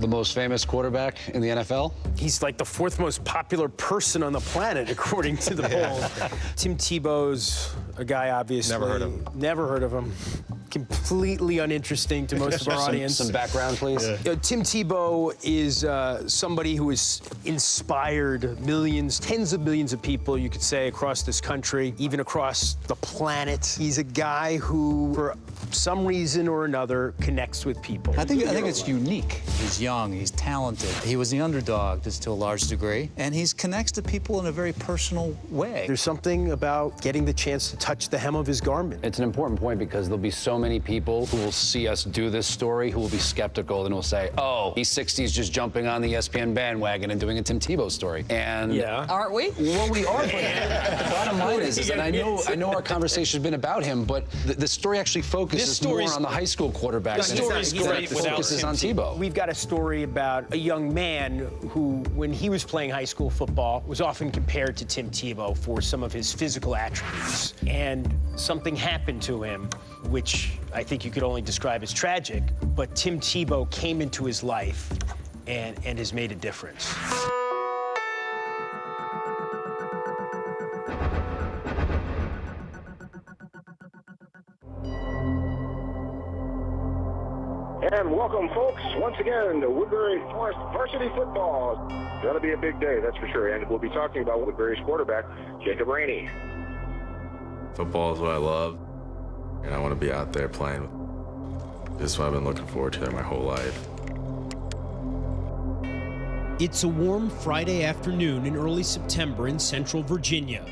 The most famous quarterback in the NFL? He's like the fourth most popular person on the planet, according to the polls. Tim Tebow's a guy, obviously. Never heard of him. Never heard of him. Completely uninteresting to most of our audience. Some background, please. Yeah. Tim Tebow is somebody who has inspired millions, tens of millions of people, you could say, across this country, even across the planet. He's a guy who, for some reason or another, connects with people. I think it's unique. He's young, he's talented. He was the underdog just to a large degree, and he connects to people in a very personal way. There's something about getting the chance to touch the hem of his garment. It's an important point because there'll be so many people who will see us do this story who will be skeptical and will say, oh, he's 60s just jumping on the ESPN bandwagon and doing a Tim Tebow story. And yeah. Aren't we? Well, we are, but the bottom line is that I know our conversation has been about him, but the story actually focuses more on the high school quarterbacks than it focuses on Tebow. We've got a story about a young man who, when he was playing high school football, was often compared to Tim Tebow for some of his physical attributes. And something happened to him, which I think you could only describe as tragic, but Tim Tebow came into his life and has made a difference. And welcome, folks, once again to Woodberry Forest varsity football. It's going to be a big day, that's for sure. And we'll be talking about Woodberry's quarterback, Jacob Rainey. Football is what I love, and I want to be out there playing. This is what I've been looking forward to my whole life. It's a warm Friday afternoon in early September in Central Virginia.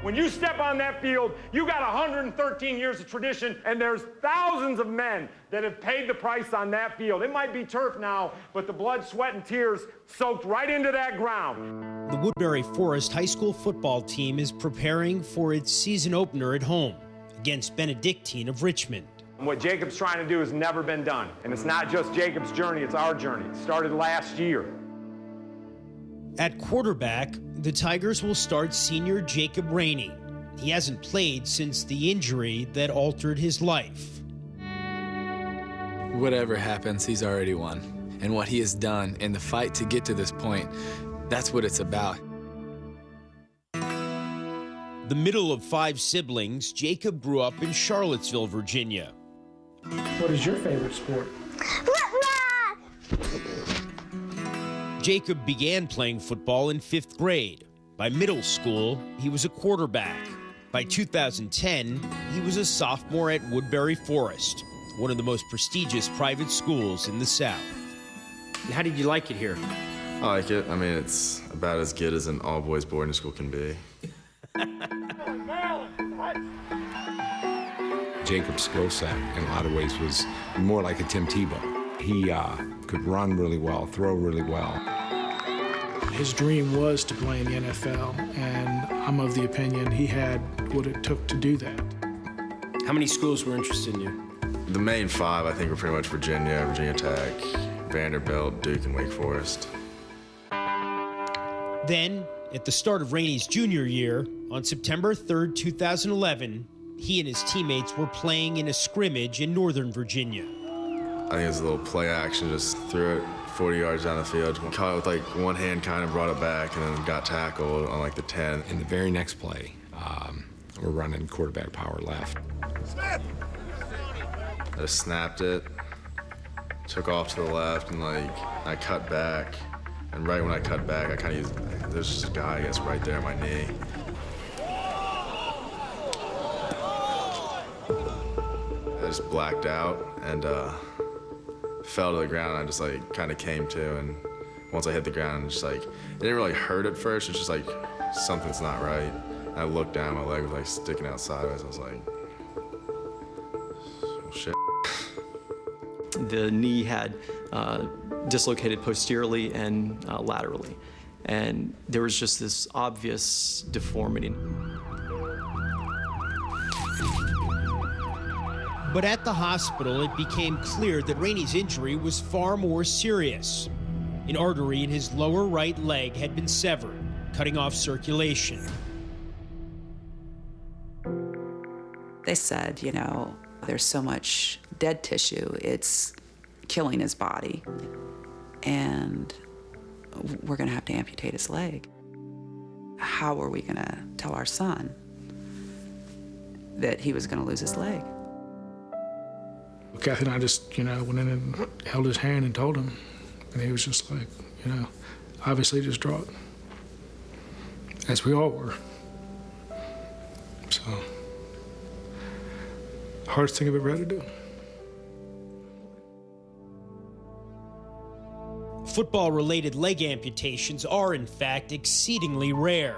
When you step on that field, you got 113 years of tradition, and there's thousands of men that have paid the price on that field. It might be turf now, but the blood, sweat, and tears soaked right into that ground. The Woodberry Forest high school football team is preparing for its season opener at home against Benedictine of Richmond. What Jacob's trying to do has never been done, and it's not just Jacob's journey, it's our journey. It started last year. At quarterback, the Tigers will start senior Jacob Rainey. He hasn't played since the injury that altered his life. Whatever happens, he's already won. And what he has done in the fight to get to this point, that's what it's about. The middle of 5 siblings, Jacob grew up in Charlottesville, Virginia. What is your favorite sport? Jacob began playing football in 5th grade. By middle school, he was a quarterback. By 2010, he was a sophomore at Woodberry Forest, one of the most prestigious private schools in the South. How did you like it here? I like it. I mean, it's about as good as an all-boys boarding school can be. Jacob's skill set, in a lot of ways, was more like a Tim Tebow. He could run really well, throw really well. His dream was to play in the NFL, and I'm of the opinion he had what it took to do that. How many schools were interested in you? The main 5, I think, were pretty much Virginia, Virginia Tech, Vanderbilt, Duke, and Wake Forest. Then, at the start of Rainey's junior year, on September 3rd, 2011, he and his teammates were playing in a scrimmage in Northern Virginia. I think it was a little play action, just threw it 40 yards down the field. Caught it with like one hand, kind of brought it back, and then got tackled on like the 10. In the very next play, we're running quarterback power left. I just snapped it, took off to the left, and like I cut back. And right when I cut back, I kind of used, there's just a guy, I guess, right there at my knee. I just blacked out and fell to the ground. I just like kind of came to, and once I hit the ground, just like, it didn't really hurt at first. It's just like, something's not right. And I looked down, my leg was like sticking out sideways. I was like, oh, shit. The knee had dislocated posteriorly and laterally. And there was just this obvious deformity. But at the hospital, it became clear that Rainey's injury was far more serious. An artery in his lower right leg had been severed, cutting off circulation. They said, you know, there's so much dead tissue, it's killing his body. and we're going to have to amputate his leg. How were we going to tell our son that he was going to lose his leg? Kathy and I just, went in and held his hand and told him. And he was just like, obviously distraught, as we all were. So, hardest thing I've ever had to do. Football-related leg amputations are, in fact, exceedingly rare.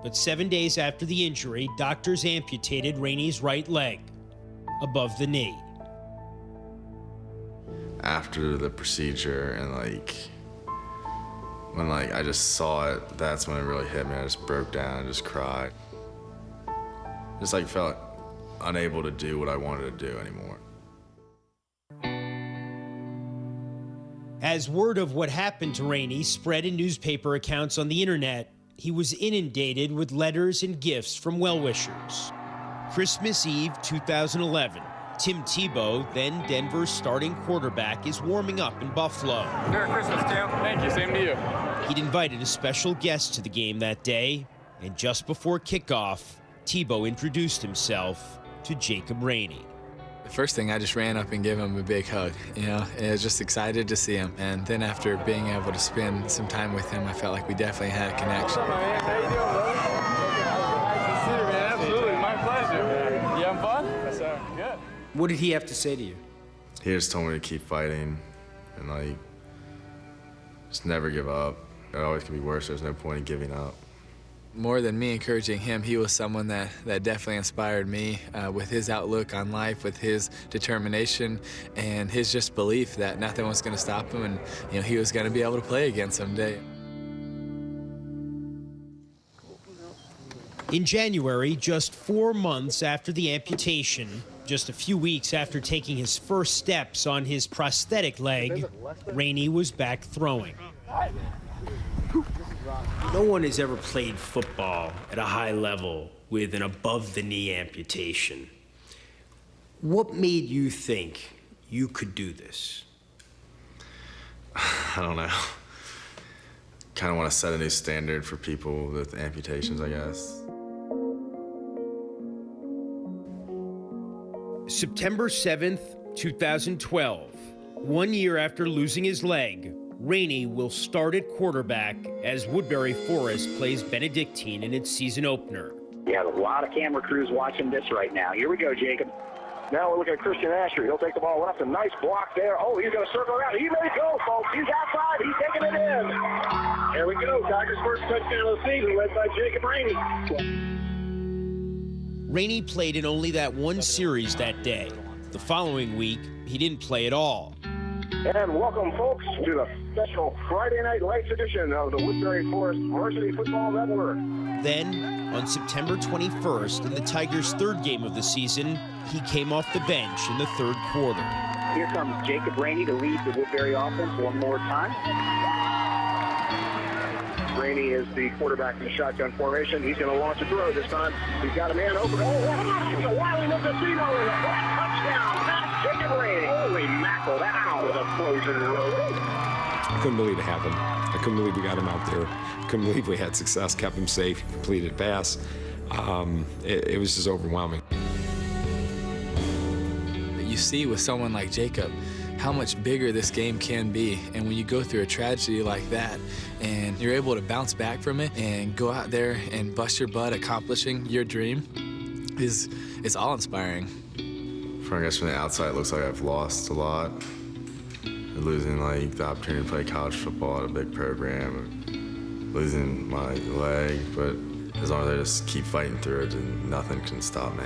But 7 days after the injury, doctors amputated Rainey's right leg, above the knee. After the procedure and when I just saw it, that's when it really hit me. I just broke down and just cried. Just felt unable to do what I wanted to do anymore. As word of what happened to Rainey spread in newspaper accounts on the internet, he was inundated with letters and gifts from well-wishers. Christmas Eve 2011, Tim Tebow, then Denver's starting quarterback, is warming up in Buffalo. Merry Christmas, Tim. Thank you. Same to you. He'd invited a special guest to the game that day, and just before kickoff, Tebow introduced himself to Jacob Rainey. The first thing, I just ran up and gave him a big hug. I was just excited to see him. And then after being able to spend some time with him, I felt like we definitely had a connection. How you doing, brother? Nice to see you, man. Absolutely. My pleasure. You having fun? Yes, sir. Good. What did he have to say to you? He just told me to keep fighting and just never give up. It always can be worse. There's no point in giving up. More than me encouraging him, he was someone that definitely inspired me with his outlook on life, with his determination, and his just belief that nothing was going to stop him, and he was going to be able to play again someday. In January, just 4 months after the amputation, just a few weeks after taking his first steps on his prosthetic leg, Rainey was back throwing. No one has ever played football at a high level with an above-the-knee amputation. What made you think you could do this? I don't know. Kind of want to set a new standard for people with amputations, I guess. September 7th, 2012, 1 year after losing his leg, Rainey will start at quarterback as Woodberry Forest plays Benedictine in its season opener. You have a lot of camera crews watching this right now. Here we go, Jacob. Now we're looking at Christian Asher. He'll take the ball left. A nice block there. Oh, he's going to circle around. He may go, folks. He's outside. He's taking it in. There we go. Tigers' first touchdown of the season, led by Jacob Rainey. Rainey played in only that one series that day. The following week, he didn't play at all. And welcome, folks, to the special Friday Night Lights edition of the Woodberry Forest Varsity Football Network. Then, on September 21st, in the Tigers' third game of the season, he came off the bench in the third quarter. Here comes Jacob Rainey to lead the Woodberry offense one more time. Rainey is the quarterback in the shotgun formation. He's going to launch a throw this time. He's got a man open. Oh, he's a Wiley Mendocino with a touchdown. That's Jacob Rainey. Holy mackerel, that was a closing row. I couldn't believe it happened. I couldn't believe we got him out there. I couldn't believe we had success, kept him safe, completed a pass. It was just overwhelming. You see with someone like Jacob how much bigger this game can be, and when you go through a tragedy like that and you're able to bounce back from it and go out there and bust your butt accomplishing your dream is awe-inspiring. I guess from the outside it looks like I've lost a lot. Losing the opportunity to play college football at a big program, losing my leg, but as long as I just keep fighting through it, then nothing can stop me.